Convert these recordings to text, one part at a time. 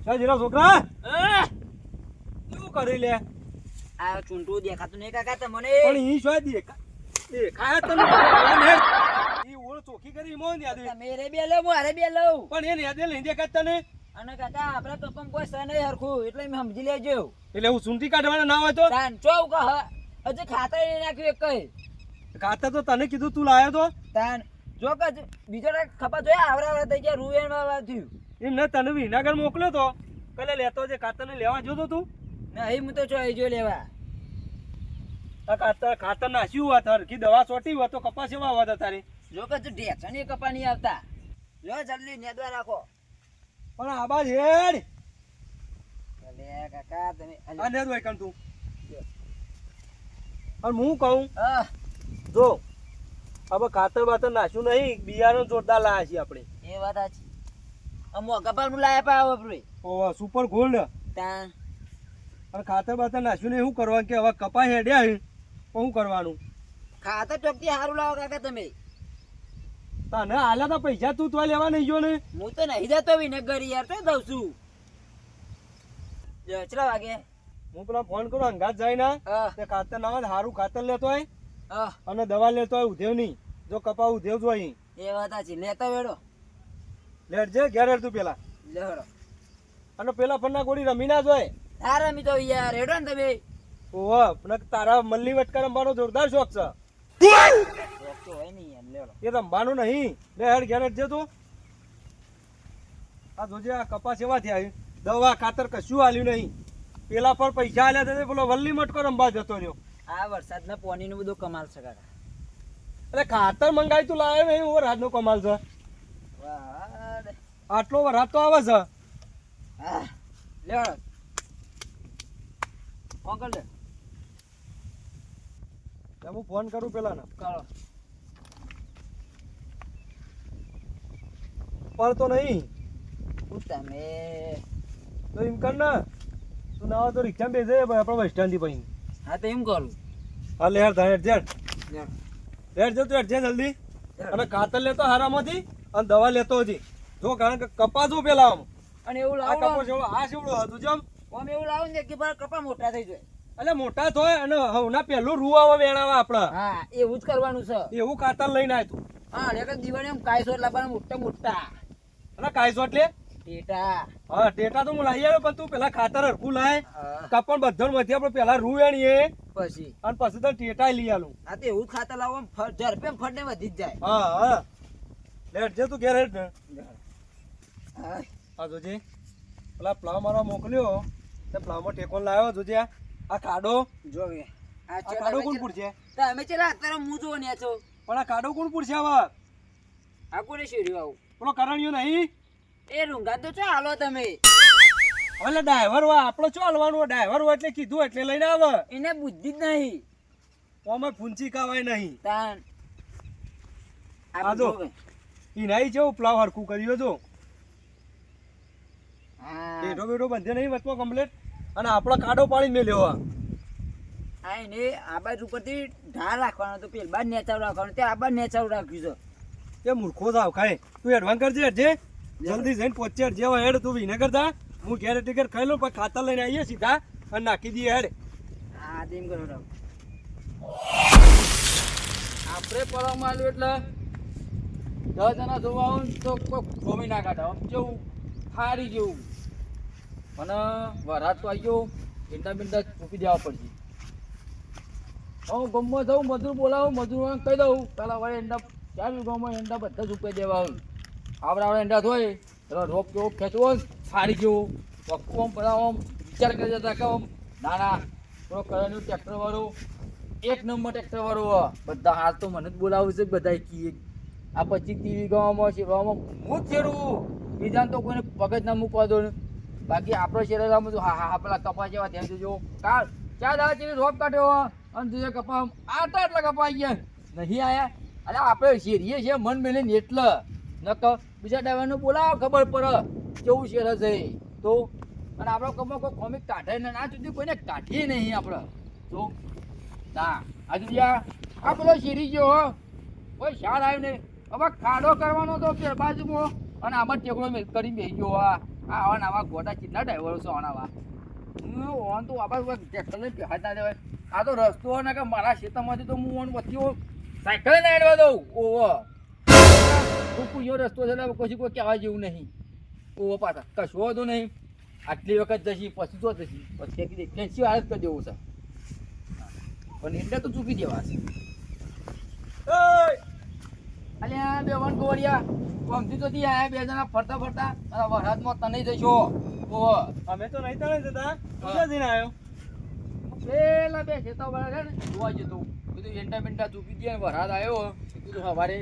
જીરા છોકરા શું કરી લે આ ચૂંટું દેખાતું નહીં કાકા તમને પણ ઈ શું દેખાય તને ઈ ઓળ ચોખી કરી મોન યાદ મેરે બે લો મારે બે લઉં પણ એને યાદ નહીં દેખાત તને અને કાકા આપડા કપમ કોઈ સહ નહીં હરખું એટલે મેં સમજી લેજો એટલે હું સૂંટી કાઢવાના ના હોય તો તાન ચોવ કહ હજુ ખાતા નહીં નાખ્યું એક કઈ ખાતા તો તને કીધું તું લાયો તો તાન જો કે બીજો ખપા જોયા આવરા થઈ ગયા રૂવેણ માં થયું એમ ને તને વિનાગર મોકલ્યો તો પેલે લેતો જે કાતરને લેવા જોતો તું નહીં હું તો ચોઈ જો લેવા આ ખાતર નાખ્યું હોત હરખી દવા છોટી હોત તો કપાસ એવા હોત તારી જો કે તું ઢેચણી કપા નહીં આવતા જો જલ્દી નેદવા રાખો પણ આબા હેડ અલે કાકા તમે આ નેદ હોય કણ તું અને હું કહું હા જો હવે ખાતર બાતર નાખ્યું નહીં બિયારણ જોરદાર લાયા છીએ આપણે એ વાત સાચી અમો કપાલ નું લાયા પા આપણે ઓવા સુપર ગોલ્ડ તાન અને ખાતર બાતર નાખ્યું નહીં શું કરવાનું કે હવે કપા હેડ્યા હે તો શું કરવાનું ખાતર ચોકથી સારું લાવો કાકા તમે તને હાલ્યા તો પૈસા તું તો લેવા નહીં ગયો ને હું તો નહીં જતો વિનગર યાર તો દઉં છું જો ચલા વાગે હું પેલા ફોન કરું અંગાત જાય ને હા તે ખાતર ના હોય સારું ખાતર લેતો હોય હા અને દવા લેતો હોય ઉધેવ નહીં જો કપા ઉધેવ જો અહીં એ વાત સાચી લેતો વેડો લેટ જે ઘેર હેડ તું પેલા લેડો અને પેલા ફરના ગોળી રમી ના જોય આ રમી તો યાર રેડો ને તમે ઓહ પણ તારા મલ્લી વટકા રમવાનો જોરદાર શોખ છે શોખ તો હોય નહીં યાર લેડો એ રમવાનું નહીં લે હેડ ઘેર હેડ જે તું આ જોજે આ કપાસ એવા થયા દવા ખાતર કશું હાલ્યું નહીં પેલા પર પૈસા આલ્યા હતા પેલો વલ્લી મટકો રમવા જતો રહ્યો આ વરસાદના પાણી નું બધું કમાલ છે કાકા એટલે ખાતર મંગાવી તું લાવે નહીં વરસાદ નો કમાલ છે વાહ આટલો વરસાદ તો આવે છે હા લેડો કોણ કર લે હું ફોન કરું પેલા ને કરો પડતો નહીં તમે તો એમ કર ને તું ના હોય તો રિક્ષા બેસે આપણે બસ સ્ટેન્ડ થી પછી હા તો એમ કરું હા લે હેડ હેડ જેડ લેડો હેડ જો તું હેડ જે જલ્દી અને ખાતર લેતો હારામાંથી અને દવા લેતો હજી જો કારણ કે કપાસો પેલા આમ અને એવું આ લાવો કપાસ એવડો આ શેવડો હતું જેમ આમ એવું લાવો ને કે પર કપા મોટા થઈ જાય એટલે મોટા થોય અને હવના પેલું રૂ આવે વેણાવા આપડા હા એવું જ કરવાનું છે એવું ખાતર લઈને આય તું હા એટલે દિવાળી એમ કાયસો લાવવાના મોટા મોટા અને કાયસો એટલે ટેટા હા ટેટા તો હું લાવી આવ્યો પણ તું પેલા ખાતર હરખું લાય હા, કપણ બધણ માંથી આપણે પેલા રૂ વેણીએ પછી અને પછી તો ટેટા લઈ આલું આ તો એવું જ ખાતર લાવો આમ ઝડપે ફટને વધી જ જાય હા હા લેટ જે તું ઘેર હેડ ને હા, આ જોજે પેલા પ્લાવ મારવા મોકલ્યો તે પ્લાવમાં ટેકોન લાવ્યો જોજે આ ખાડો જો કે આ ખાડો કોણ પૂરશે તમે ચલા અત્યારે હું જો ને છો પણ આ ખાડો કોણ પૂરશે હવે આ કોને શેર્યું આવું પેલો કરણ્યો નહીં એ રૂંગા તો ચો હાલો તમે એટલે ડ્રાઈવર હોય આપણો શું હાલવાનું ડ્રાઈવર હોય એટલે કીધું એટલે લઈને આવે એને બુદ્ધિ જ નહીં અમે ફૂંચી કાવાય નહીં તાન આ જો ઈ નહીં છે પ્લાવ હરખું કર્યો જો હા બેઠો બેઠો બંધે નહીં વચમાં કમ્પ્લેટ અને આપણો કાડો પાડી મેલ્યો આ એને આ બાજુ ઉપરથી ઢાળ રાખવાનો તો પેલ બાદ નેચાવ રાખવાનો તે આ બાદ નેચાવ રાખ્યું છે એ મૂર્ખો થાવ ખાય તું એડવાન્સ કરજે હેડજે જલ્દી જઈને પહોંચે હેડ જેવા હેડ તું વિને કરતા હું ઘેર ટિકટ ખાઈ લઉં પણ ખાતર લઈને આવીએ સીધા અને નાખી દઈએ હેડ હા તેમ કરો રાવ આપણે પડવામાં આવ્યું એટલે 10 જણા જોવા આવું ને તો કોઈ ખોમી ના કાઢે આમ જેવું હારી જેવું અને વરાત તો આવી ગયો ઈંડા બિંડા મૂકી દેવા પડશે હું ગમમાં જાઉં મજૂર બોલાવું મજૂર કહી દઉં પેલા વળે ઈંડા 4 વીઘામાં ઈંડા બધા જ ઉપી દેવા આવું આવડા ઈંડા ધોઈ એટલે રોપ કેવો ખેંચવો હારી જેવું વખું આમ બધા આમ વિચાર કરી જતા કે આમ નાના થોડો કરેલું ટ્રેક્ટર વાળું 1 નંબર ટ્રેક્ટર વાળું બધા હાલ તો મને જ બોલાવું છે બધા કીએ આ 25-30 વીઘામાં શેરવામાં હું જ શેરવું બીજાને તો કોઈને પગ જ ના મૂકવા દો ને બાકી આપણો શેરેલામાં તો હા હા પેલા કપા જેવા ધ્યાન દેજો કાલ 4 દાડા જેવી રોપ કાઢ્યો અને તું કપા આટલા કપા આવી ગયા નહીં આયા અરે આપણે શેરીએ છીએ મન મેલીને એટલે ન તો બીજા ડ્રાઈવરને બોલાવો ખબર પડે કેવું શેર છે તો અને આપણો કપા કોઈ કોમિક કાઢે ને આ સુધી કોઈને કાઢીએ નહીં આપણે તો ના આજુ આ પેલો શેરી ગયો હો કોઈ શાર આવ્યું નહીં હવે ખાડો કરવાનો તો બાજુમાં અને આમાં ટેકડો કરી બેસી ગયો આ આ આવા નવા ગોટા કેટલા ડ્રાઈવરો છે આવા ઓન તો વાપસ ટ્રેક્ટર લઈને પહેલા ના દેવાય આ તો રસ્તો ને કે મારા ખેતરમાંથી તો હું ઓન વચ્ચે સાયકલ ને આડવા દઉં ઓવો હું પૂછ્યો રસ્તો છે એટલે પછી કોઈ કહેવા જેવું નહીં ઓવો પાછા કશો વાંધો નહીં આટલી વખત જશી પછી તો જશી પછી કીધી ફેન્સી હાલત કરી દેવું છે પણ એટલે તો ચૂકી દેવા છે અલ્યા બે વન ગોળિયા પમથી તો ત્યાં બે જણા ફરતા ફરતા અને વરસાદમાં તને જશો ઓવો અમે તો નહીં તણે જતા તું ક્યાં જઈને આવ્યો પેલા બે ખેતા વાળા છે ને જોવા જતો બધું એંડા બેંડા ચૂપી દે વરસાદ આવ્યો કીધું સવારે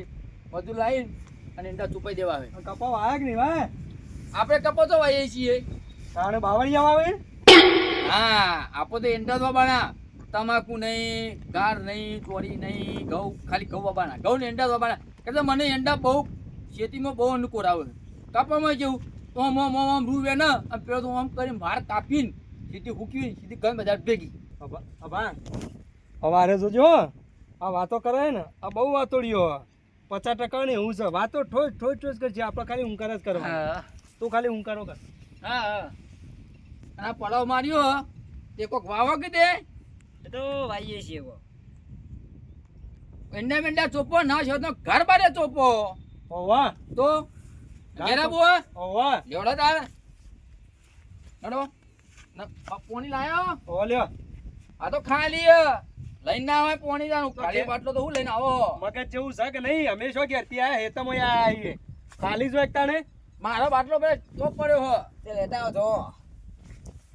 બધું લાવીને અને એંડા ચૂપાઈ દેવા આવે કપા વાયા કે નહીં વાય આપણે કપો તો વાઈએ છીએ કારણ બાવળિયા આવે હા આપો તો એંડા તો બાણા તમાકુ નહીં ગાર નહીં ચોરી નહીં ઘઉં ખાલી ઘઉં વાબાના ઘઉં ને એંડા વાબાના એટલે મને એંડા બહુ ખેતીમાં બહુ અનુકૂળ આવે કાપવામાં જેવું તો આમ રૂવે ને અને પેલો તો આમ કરીને માર કાપીને સીધી હૂકવી સીધી ઘર બજાર ભેગી અભા સવારે જોજો આ વાતો કરે ને આ બહુ વાતોડીઓ 50% ને હું છે વાતો ઠોજ ઠોજ ઠોજ કરશે આપણે ખાલી હુંકાર જ કરવા હા તું ખાલી હુંકારો કર હા અને આ પડાવ માર્યો તે કોક વાવો કે દે એ તો વાઈએ છીએ એવો એંડા મેંડા ચોપો ના છો તો ઘર બારે ચોપો ઓવા તો ઘેરા બુઆ ઓવા લેવડો તાર નડો પોણી લાયો ઓ લ્યો આ તો ખાલી લઈને ના આવે પોણી જાનું ખાલી બાટલો તો હું લઈને આવો મગજ જેવું છે કે નહીં અમે શું ઘેરથી આયા હેતમ આવીએ ખાલી જો એકતા ને મારો બાટલો બે તો પડ્યો હો તે લેતા આવો તો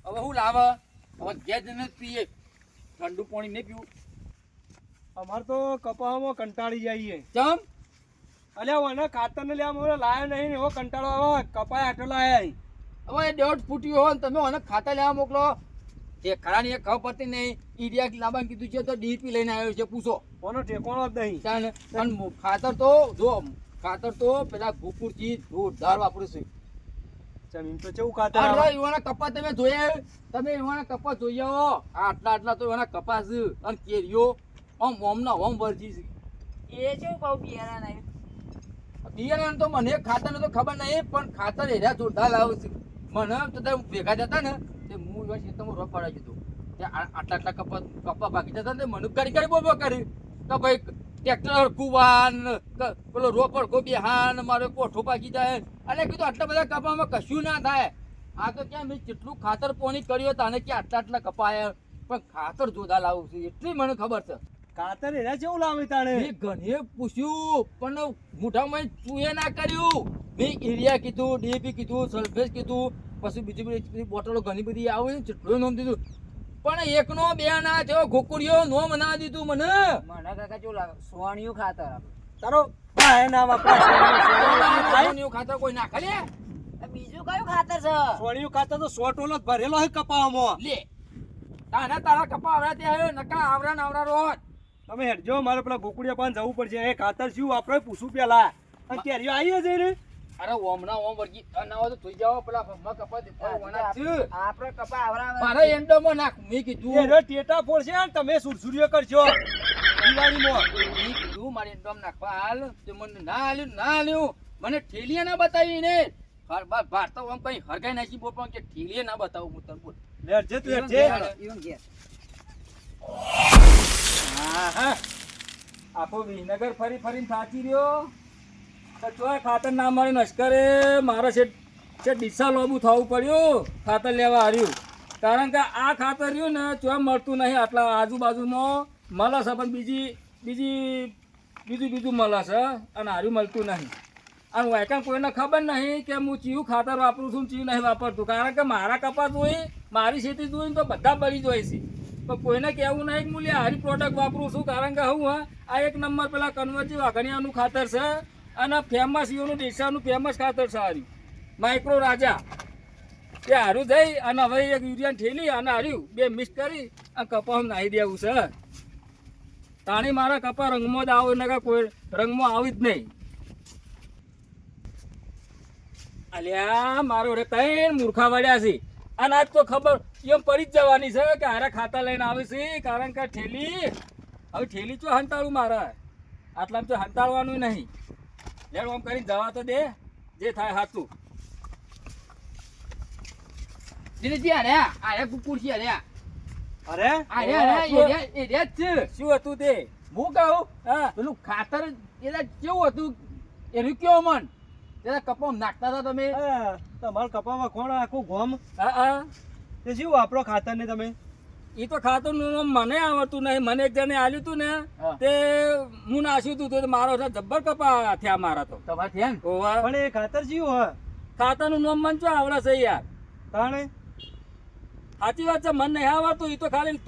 હવે હું લાવે હવે ઘેર જઈને જ પીએ ઠંડુ પાણી નહીં પીવું અમાર તો કપામાં કંટાળી જઈએ ચમ અલ્યા ઓને ખાતર ને લ્યા મોરે લાયો નહીં ને એવો કંટાળો આવે કપાય આટલો આયા હવે એ દોઢ ફૂટ્યું હોય ને તમે મને ખાતા લેવા મોકલો એ ખરાની એક ખબર પડતી નહીં ઈડિયા લાંબા કીધું છે તો ડીપી લઈને આવ્યો છે પૂછો કોનો ઠેકોણો જ નહીં ચાલ પણ ખાતર તો જો ખાતર તો પેલા ગોકુળથી જોરદાર વાપરું છું જમીન તો કેવું ખાતર આટલા આવે? એવાના કપા તમે જોયા તમે એવાના કપા જોઈ આવો આટલા આટલા તો એવાના કપાસ અને કેરીઓ ઓમ ઓમના ઓમ વરજી છે એ કેવું ભાવ બિયારા નહીં બિયારણ તો મને ખાતર તો ખબર નહીં પણ ખાતર એરિયા જોરદાર લાવું છું મને તો તમે ભેગા જતા ને તે હું એવા ખેતરમાં રોપ પડાવી દીધું આટલા આટલા કપા ભાગી જતા ને મને કરી બોબો કરી તો ભાઈ ટ્રેક્ટર કુવાન પેલો રોપડ ગોબી હાન મારો કોઠો પાકી જાય અને કીધું આટલા બધા કપામાં કશું ના થાય આ તો ક્યાં મેં જેટલું ખાતર પોણી કર્યો તાને કે આટલા કપાયા પણ ખાતર જોરદાર લાવું છું એટલી મને ખબર છે ખાતર એના કેવું લાવે તાણે મેં ઘણે પૂછ્યું પણ મોઢામાં ચૂએ ના કર્યું મેં યુરિયા કીધું ડીએપી કીધું સલ્ફેટ કીધું પછી બીજી બધી બોટલો ઘણી બધી આવે જેટલું નામ દીધું પણ એકનો બે ના થયો ગોકુળિયો નોમ ના દીધું મને મને કાકા કેવું લાગે સોણિયું ખાતર આપણે તારો ભાઈ ના વાપરા સોનિયું ખાતર કોઈ નાખે લે બીજું કયું ખાતર છે સોણિયું ખાતર તો 100 ટોલો જ ભરેલો હે કપાવામાં લે તારા કપા આવડા ત્યાં નકા આવરા ને આવરા રોજ તમે હેડજો મારે પેલા ગોકુડિયા પાન જવું પડશે એ ખાતર શું વાપરે પૂછું પેલા અને કેરીઓ આવી જઈ રે અરે ઓમના ઓમ વર્ગી ના હોય તો જોઈ જાવ પેલા મગ કપા દે આપણે કપા આવરા મારા એન્ડોમાં નાખ મેં કીધું એ રે ટેટા ફોડશે અને તમે સુરસુરીઓ કરશો દિવાળીમાં મેં કીધું મારે એન્ડોમાં નાખવા હાલ તે મને ના હાલ્યું મને ઠેલીએ ના બતાવી ને ભારત આમ કઈ હરગાઈ નાખી બોલ પણ કે ઠેલીએ ના બતાવું હું તને બોલ લેજે તું હેડજે ઈવન ઘેર હા આપો વિનગર ફરીને થાચી રહ્યો તો ચોય ખાતર ના મળે નશ્કરે મારે છે ડીસા લોબુ થવું પડ્યું ખાતર લેવા હાર્યું કારણ કે આ ખાતર રહ્યું ને ચોય મળતું નહીં આટલા આજુબાજુમાં મળે છે પણ બીજું મળે છે અને હાર્યું મળતું નહીં અને વાયકાન કોઈને ખબર નહીં કે હું ચીયું ખાતર વાપરું છું ચીયું નહીં વાપરતું કારણ કે મારા કપાસ જોઈ મારી ખેતી જોઈને તો બધા બળી જોઈ છે તો કોઈને કહેવું નહીં કે હું હારી પ્રોડક્ટ વાપરું છું કારણ કે હું આ એક નંબર પેલા કન્વર્જી વાઘણિયાનું ખાતર છે અને ફેમસ ઈઓનું ડીસાનું ફેમસ ખાતર છે હાર્યું માઇક્રો રાજા એ હારું થઈ અને હવે એક યુરિયા ઠેલી અને હાર્યું બે મિક્સ કરી અને કપાસ નાહી દેવું છે તાણી મારા કપા રંગમાં જ આવે ને કોઈ રંગમાં આવી જ નહીં અલ્યા મારો રે ત્રણ મૂર્ખા વળ્યા છે અને આજ તો ખબર એમ પડી જ જવાની છે કે હારે ખાતા લઈને આવે છે કારણ કે ઠેલી હવે ઠેલી ચો હંતાળું મારે આટલામાં તો હંતાળવાનું નહીં લેડ આમ કરીને જવા તો દે જે થાય સાચું દિનેશજી આ કુકુર છે અરે એ જ છે. શું હતું તે? હું કહું હા પેલું ખાતર એટલે કેવું હતું એનું કેવો મન ત્યારે કપામાં નાખતા હતા તમે. તમારા કપામાં કોણ આખું ગોમ હા તે શું વાપરો ખાતર ને તમે? એ તો ખાતર નું મને આવડતું નહીં. મને એક જણે આલ્યું તું ને હા. તે હું નાસ્યું તું તો મારો છે જબ્બર કપા થયા મારા તો. તમારે થયા ને ઓવા પણ એ ખાતર શું હ ખાતર નું નામ મને શું આવડે છે યાર? તાણે સાચી વાત છે, મને નહીં આવડતું. એ તો ખાલી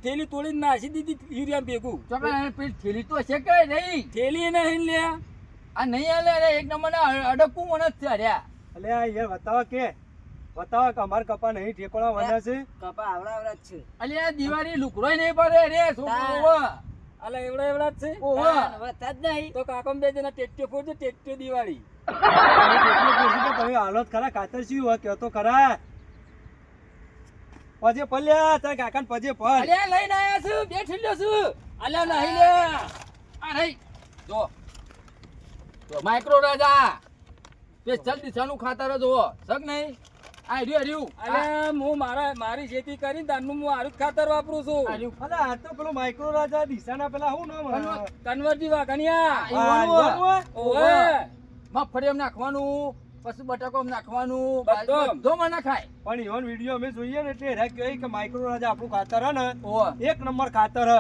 થેલી તોડીને નાસી દીધી યુરિયા ભેગું. ચોકડા એને પેલી થેલી તો છે કે નહીં? થેલી નહીં લે. આ નહીં આલે રે એક નંબર અડકું મને જ છે અરે. અલે આ યાર બતાવો કે અમાર કપા નહીં ઠેકોડા વના છે. કપા આવડા જ છે. અલે આ દિવાળી લુકરોય નહીં પડે રે છોકરો ઓવા. અલા એવડા જ છે. ઓવા. વધતા જ નહીં. તો કાકો બે જણા ટેટ્યો ફોડજો, ટેટ્યો દિવાળી. તમે કેટલું પૂછ્યું કે તમે હાલત ખરા ખાતર શું હોય કયો તો ખરા. પજે પલ્યા તાર કાકાને પજે પલ. અલે લઈને આયા છું બે ઠીલ્યો છું. અલા નહીં લે. આ નહીં જો માઇક્રો રાજા સ્પેશિયલ દિશાનું ખાતર જોવો સગ નહીં આ રહ્યું અલે હું મારી ખેતી કરીને તારનું હું આરું જ ખાતર વાપરું છું. અલે આ તો પેલો માઇક્રો રાજા દિશાના પેલા હું નામ કન્વર્જી વાઘણિયા. ઓવે મગફળી નાખવાનું પછી બટાકો નાખવાનું બધું. બધો માં નાખાય. પણ ઈવન વિડીયો અમે જોઈએ ને એટલે એરા કહે કે માઇક્રો રાજા આપણું ખાતર હે ને ઓવે એક નંબર ખાતર હ.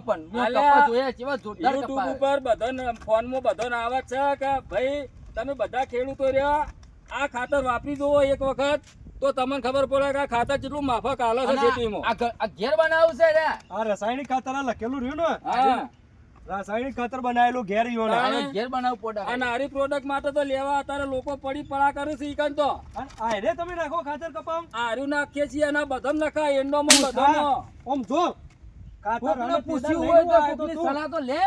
પણ મેં અલ્યા, કપા જોયા કેવા જોરદાર યુટ્યુબ કપા. ઉપર બધા ફોનમાં બધા આવે છે કે ભાઈ તમે બધા ખેડૂતો રહ્યા આ ખાતર વાપરી જુઓ એક વખત તો તમને ખબર પડે કે આ ખાતર કેટલું માફક હાલે છે અને ખેતીમાં. આ ઘેર બનાવું છે રે આ રાસાયણિક ખાતર આ લખેલું રહ્યું ને હા રાસાયણિક ખાતર બનાવેલું ઘેર ઈવન હે. હા. આ ઘેર બનાવું પોડા આ નારી પ્રોડક્ટ માટે તો લેવા અત્યારે લોકો પડી પડા કરે છે ઈકન તો અને આ હેરે તમે નાખો ખાતર કપામ આ આર્યું નાખીએ છીએ અને બધામાં નખાય એંડોમાં બધામાં. ઓમ જો ખાતર કોકને હવે પૂછ્યું તેદાર હોય લઈ તો આવ્યો કોકની તું. સલાહ તો લે.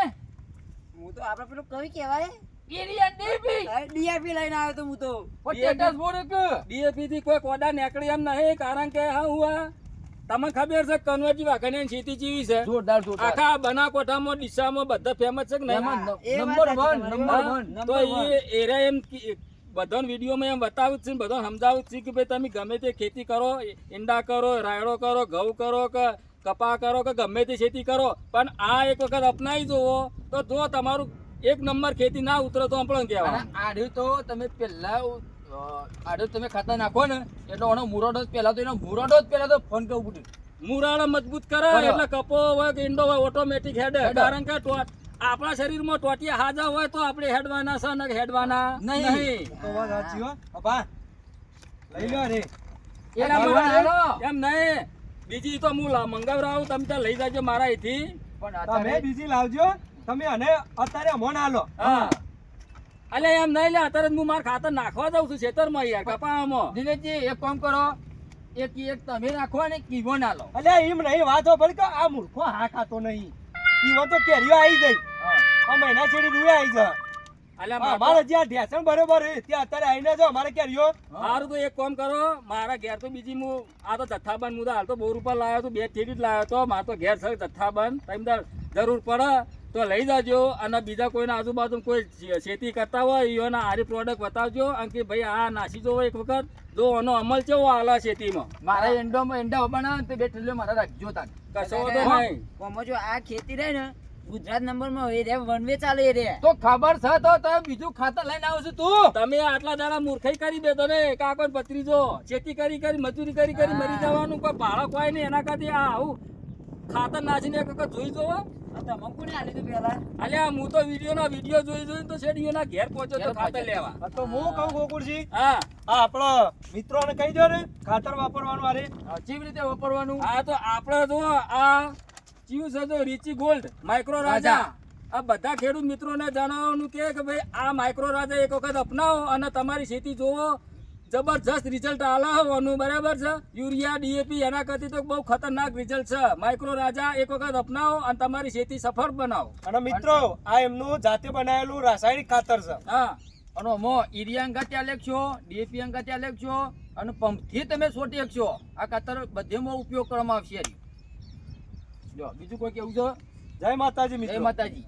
હું તો આપડે પેલું કવિ કહેવાય એરિયા ડીપી ડીઆપી લઈને આવ્યો તો હું તો. પોટેટસ બોરે કે DAP થી કોઈ કોડા નીકળી એમ નહીં, કારણ કે હા હું આ તમને ખબર છે કન્વર્જી વાઘાણીયાની ખેતી જેવી છે. જોરદાર જોરદાર આખા બનાસકાંઠામાં ડીસામાં બધા ફેમસ છે કે નહીં? એમાં એ વાત નંબર સાચી 1 તમારી. નંબર 1 તો એ એરા એમ બધા વિડીયોમાં એમ બતાવું જ છે, બધા સમજાવું જ છે કે ભાઈ તમે ગમે તે ખેતી કરો, ઈંડા કરો, રાયડો કરો, ઘઉં કરો કે કપા કરો કે ગમે તે ખેતી કરો, પણ આ એક વખત અપનાવી જુઓ તો જો તમારું એક નંબર ખેતી ના ઉતરે તો આપણે અને કહેવાય. આડ્યું તો તમે પેલા આડ્યું તમે ખાતર નાખો ને એટલે ઓનો મુરડો જ પેલા તો એનો મુરડો જ પેલા તો ફોન કરવું પડ્યું. મુરાળા મજબૂત કરે બરાબર. એટલે કપો હોય કે ઈંડો હોય ઓટોમેટિક હેડે. હેડે. કારણ કે આપણા શરીરમાં ટોટિયા હાજા હોય તો આપણે હેડવાના છે ને હેડવાના નહીં. નહીં. તો વાત સાચી હો અપા લઈ લો રે એના એમ માટે હાલો. એમ નહીં, બીજી તો હું મંગાવરાવું, તમે ત્યાં લઈ જાજો મારા અહીંથી. પણ તમે અત્યારે બીજી લાવજો તમે અને અત્યારે અમોન આલો હા અલે એમ નહીં લે, અત્યારે જ હું મારા ખાતર નાખવા જાઉં છું ખેતરમાં યાર કપામાં. દિનેશજી એક કામ કરો એક તમે નાખો ને કીવો ના લો. અલ્યા એમ નહીં વાતો ભલે કે આ મૂર્ખો હા ખાતો નહીં ઈવન તો કેરીઓ આવી જાય આ મહિના છેડી રૂએ આવી જાય અલ્યા મારે અમારે જ્યાં ઢેસણ બરોબર છે, ત્યાં અત્યારે આવીને જો અમારે કેરીઓ સારું તો એક કામ કરો, મારા ઘેર તો બીજી હું આ તો જથ્થાબંધ હું તો હાલ તો 2 રૂપિયા લાવ્યો તો 2 થેલી જ લાવ્યો તો, મારે તો ઘેર છે જથ્થાબંધ. તમે તાર જરૂર પડે તો લઈ જાજો, અને બીજા કોઈના આજુબાજુ કોઈ ખેતી કરતા હોય એના હારી પ્રોડક્ટ બતાવજો અને કે ભાઈ આ નાસી જોવો એક વખત, જો આનો અમલ કેવો હાલે ખેતીમાં. મારા એંડોમાં એંડા બનાવે તો બે ઠેલીઓ મારા રાખજો તાન. કશો તો નહીં. આમાં જો આ ખેતી રહે ને ગુજરાત નંબરમાં એ રે વન વે ચાલે એ રે. તો ખબર છે તો તમે બીજું ખાતર લઈને આવો છો તું. તમે આટલા દાડા મૂર્ખાઈ કરી દેતો ને કાકો ને ભત્રીજો, ખેતી કરી મજૂરી કરી મરી જવાનું, કોઈ ભાડો કોઈ નહીં. એના કરતી આ આવું ખાતર નાખીને એક વખત જોઈ જોવો. તમે કોને આલી તું પેલા? અલ્યા હું તો વિડીયો જોઈ તો શેડીઓના ઘેર પહોંચ્યો તો ખાતર લેવા. આ તો હું કહું ગોકુળજી હા આ આપણા મિત્રોને કહી દો ને ખાતર વાપરવાનું આરે કેવી રીતે વાપરવાનું? આ તો આપણે જો આ ચીયું છે જો રીચી ગોલ્ડ માઇક્રો રાજા, આ બધા ખેડૂત મિત્રોને જણાવવાનું કે ભાઈ આ માઇક્રો રાજા એક વખત અપનાવો અને તમારી ખેતી જોવો, જબરજસ્ત રિઝલ્ટ આલાવવાનું. બરાબર છે. યુરિયા ડીએપી એના કરતી તો બહુ ખતરનાક રિઝલ્ટ છે. માઇક્રો રાજા એક વખત અપનાવો અને તમારી ખેતી સફળ બનાવો. અને મિત્રો આ એમનું જાતે બનાવેલું રાસાયણિક ખાતર છે. હા અને મો ઈરિયા અંગા ત્યાં લેખશો, ડીએપી અંગા ત્યાં લેખશો અને પંપથી તમે છોટી શકશો. આ ખાતર બધેમાં ઉપયોગ કરવામાં આવશે. જો બીજું કોઈ કેવું છે? જય માતાજી જય મિત્રો. માતાજી.